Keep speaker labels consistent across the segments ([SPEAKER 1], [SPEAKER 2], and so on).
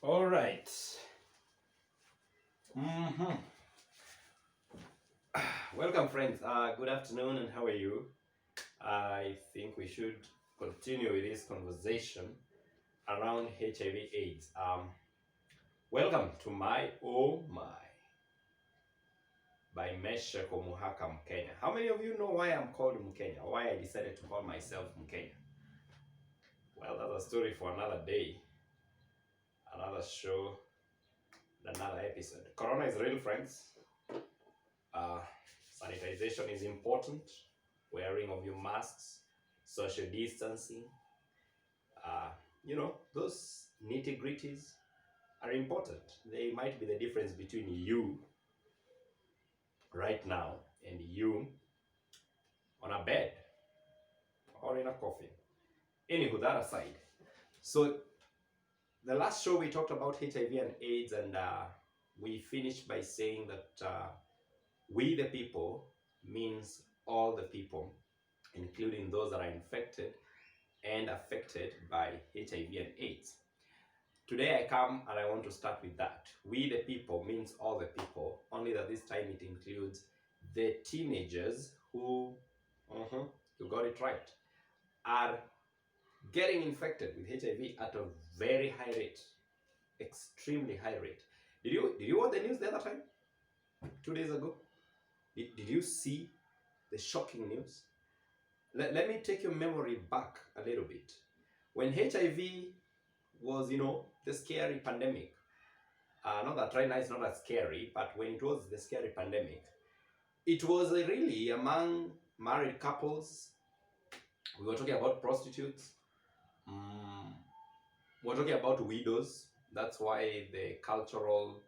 [SPEAKER 1] All right. Mhm. Welcome, friends. Good afternoon, and how are you? I think we should continue with this conversation around HIV/AIDS. Welcome to My Oh My by Mesheko Muhaka Mkenya. How many of you know why I'm called Mkenya? Why I decided to call myself Mkenya? Well, that's a story for another day, another show, another episode. Corona is real, friends. Uh, Sanitization is important, wearing of your masks, social distancing, uh, those nitty gritties are important. They might be the difference between you right now and you on a bed or in a coffin. Anywho, that aside. So, the last show we talked about HIV and AIDS, and we finished by saying that we the people means all the people, including those that are infected and affected by HIV and AIDS. Today I come and I want to start with that. We the people means all the people, only that this time it includes the teenagers who, you got it right, are getting infected with HIV at a very high rate, extremely high rate. Did you watch the news the other time, 2 days ago? Did you see the shocking news? Let me take your memory back a little bit. When HIV was, the scary pandemic, not that right now it's not as scary, but when it was the scary pandemic, it was really among married couples. We were talking about prostitutes. We're talking about widows. That's why the cultural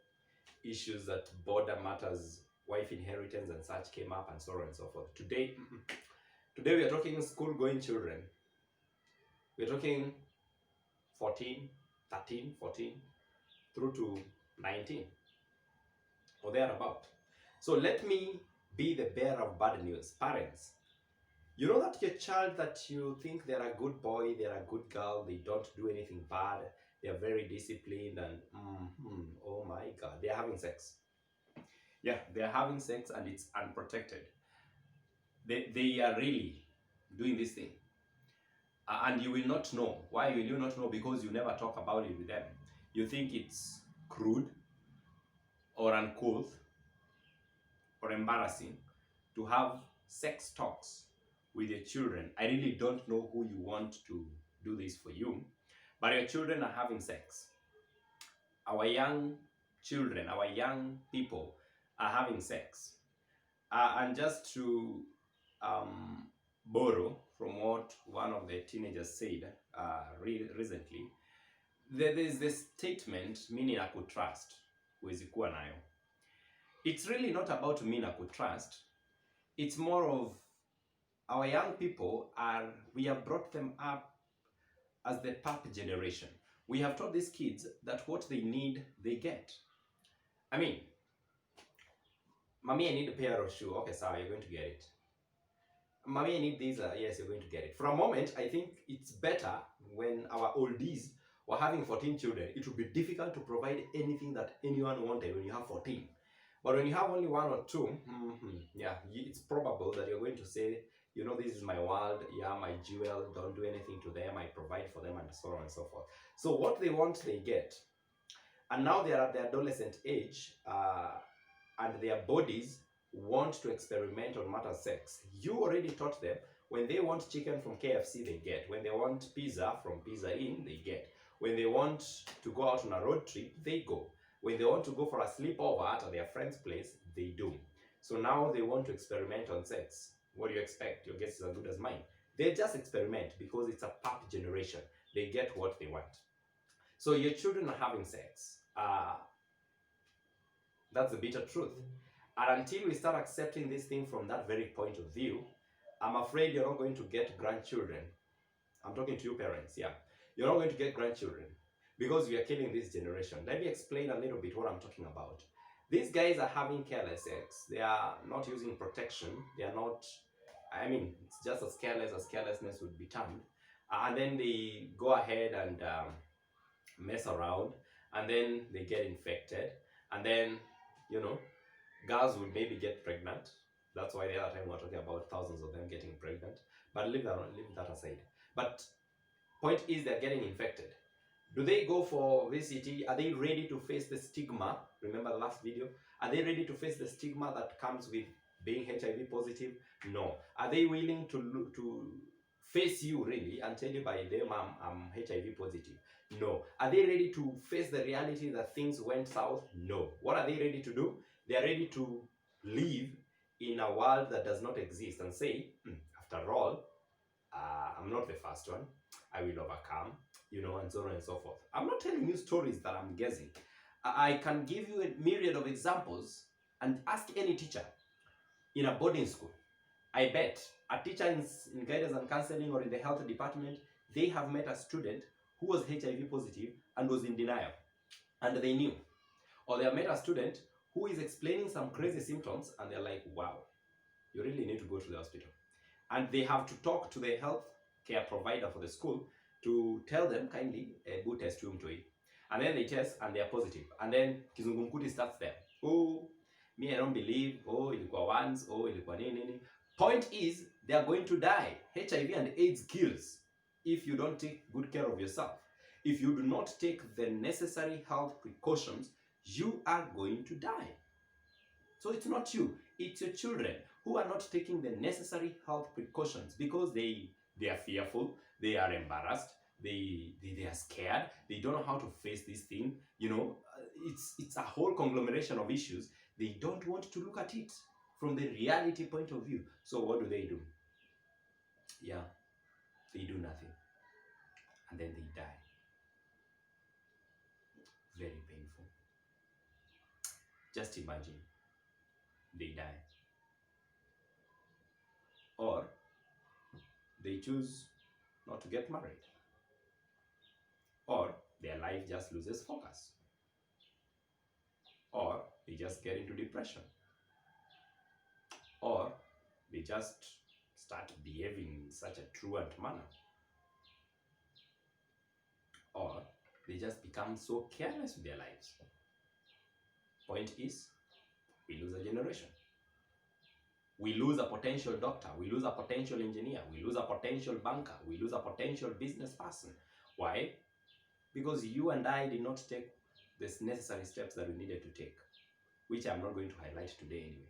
[SPEAKER 1] issues that border matters, wife inheritance and such came up, and so on and so forth. Today we are talking school-going children. We're talking 14, 13, 14, through to 19, or thereabout. So let me be the bearer of bad news. Parents, you know that your child that you think they're a good boy, they're a good girl, they don't do anything bad, they're very disciplined, and oh my God, they're having sex. Yeah, they're having sex and it's unprotected. They are really doing this thing. And you will not know. Why will you not know? Because you never talk about it with them. You think it's crude or uncouth or embarrassing to have sex talks with your children. I really don't know who you want to do this for you, but your children are having sex. Our young children, our young people are having sex. And just to borrow from what one of the teenagers said recently, there is this statement, mimi nakutrust, huwezi kuwa nayo. It's really not about me nakutrust. It's more of our young people we have brought them up as the pap generation. We have taught these kids that what they need, they get. I mean, mommy, I need a pair of shoes. Okay, sir, you're going to get it. Mommy, I need these. Yes, you're going to get it. For a moment, I think it's better when our oldies were having 14 children. It would be difficult to provide anything that anyone wanted when you have 14. But when you have only one or two, yeah, it's probable that you're going to say, this is my world, yeah, my jewel, don't do anything to them, I provide for them, and so on and so forth. So what they want, they get. And now they are at the adolescent age, and their bodies want to experiment on matter sex. You already taught them. When they want chicken from KFC, they get. When they want pizza from Pizza Inn, they get. When they want to go out on a road trip, they go. When they want to go for a sleepover at their friend's place, they do. So now they want to experiment on sex. What do you expect? Your guess is as good as mine. They just experiment because it's a pap generation. They get what they want. So your children are having sex. That's the bitter truth. And until we start accepting this thing from that very point of view, I'm afraid you're not going to get grandchildren. I'm talking to you parents, yeah. You're not going to get grandchildren because we are killing this generation. Let me explain a little bit what I'm talking about. These guys are having careless sex. They are not using protection. They are not, it's just as careless as carelessness would be termed. And then they go ahead and mess around. and then they get infected, and then, you know, girls would maybe get pregnant. That's why the other time we were talking about thousands of them getting pregnant. But leave that aside. But point is, they're getting infected. Do they go for VCT? Are they ready to face the stigma? Remember the last video? Are they ready to face the stigma that comes with being HIV positive? No. Are they willing to face you really and tell you, by them, I'm HIV positive? No. Are they ready to face the reality that things went south? No. What are they ready to do? They are ready to live in a world that does not exist and say, after all, I'm not the first one. I will overcome, and so on and so forth. I'm not telling you stories that I'm guessing. I can give you a myriad of examples and ask any teacher in a boarding school. I bet a teacher in guidance and counseling or in the health department, they have met a student who was HIV positive and was in denial, and they knew. Or they have met a student who is explaining some crazy symptoms and they're like, wow, you really need to go to the hospital. And they have to talk to the health care provider for the school to tell them kindly, go test you mtoi. And then they test and they are positive. And then kizungumkuti starts there. Oh, me, I don't believe. Oh, ilikuwa once. Oh, ilikuwa nini. Point is, they are going to die. HIV and AIDS kills if you don't take good care of yourself. If you do not take the necessary health precautions, you are going to die. So it's not you, it's your children who are not taking the necessary health precautions because they are fearful, they are embarrassed, they are scared, they don't know how to face this thing. It's a whole conglomeration of issues. They don't want to look at it from the reality point of view. So what do? Yeah, they do nothing. And then they die. Very painful. Just imagine, they die. Or they choose not to get married. Or their life just loses focus. Or they just get into depression. Or they just start behaving in such a truant manner. Or they just become so careless with their lives. Point is, we lose a generation. We lose a potential doctor. We lose a potential engineer. We lose a potential banker. We lose a potential business person. Why? Because you and I did not take the necessary steps that we needed to take, which I'm not going to highlight today anyway.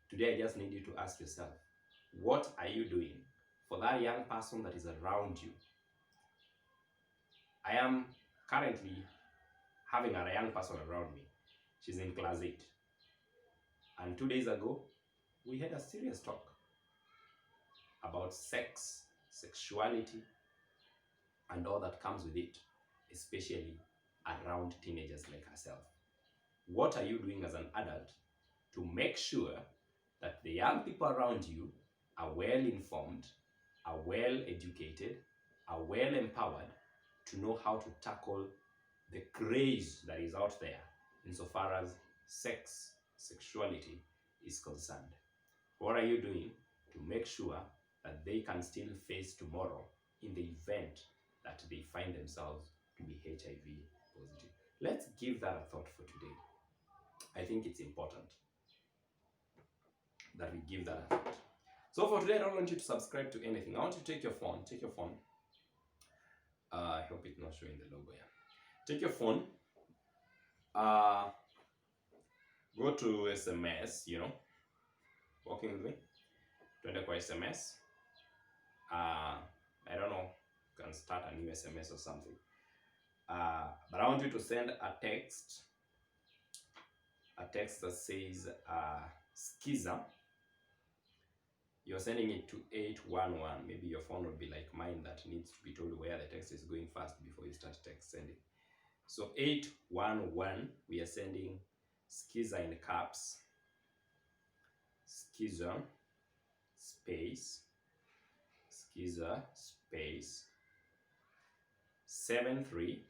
[SPEAKER 1] Today, I just need you to ask yourself, what are you doing for that young person that is around you? I am currently having a young person around me. She's in class 8. And 2 days ago, we had a serious talk about sex, sexuality, and all that comes with it, especially around teenagers like herself. What are you doing as an adult to make sure that the young people around you are well informed, are well educated, are well empowered to know how to tackle the craze that is out there insofar as sex, sexuality is concerned? What are you doing to make sure that they can still face tomorrow in the event that they find themselves to be HIV positive? Let's give that a thought for today. I think it's important that we give that a thought. So for today, I don't want you to subscribe to anything. I want you to take your phone. I hope it's not showing the logo here. Take your phone. Go to SMS, working with me. Twende kwa SMS. I don't know, you can start a new SMS or something. But I want you to send a text that says Skiza. You're sending it to 811. Maybe your phone will be like mine that needs to be told where the text is going first before you start text sending. So 811, we are sending Skiza in caps. Skiza space 73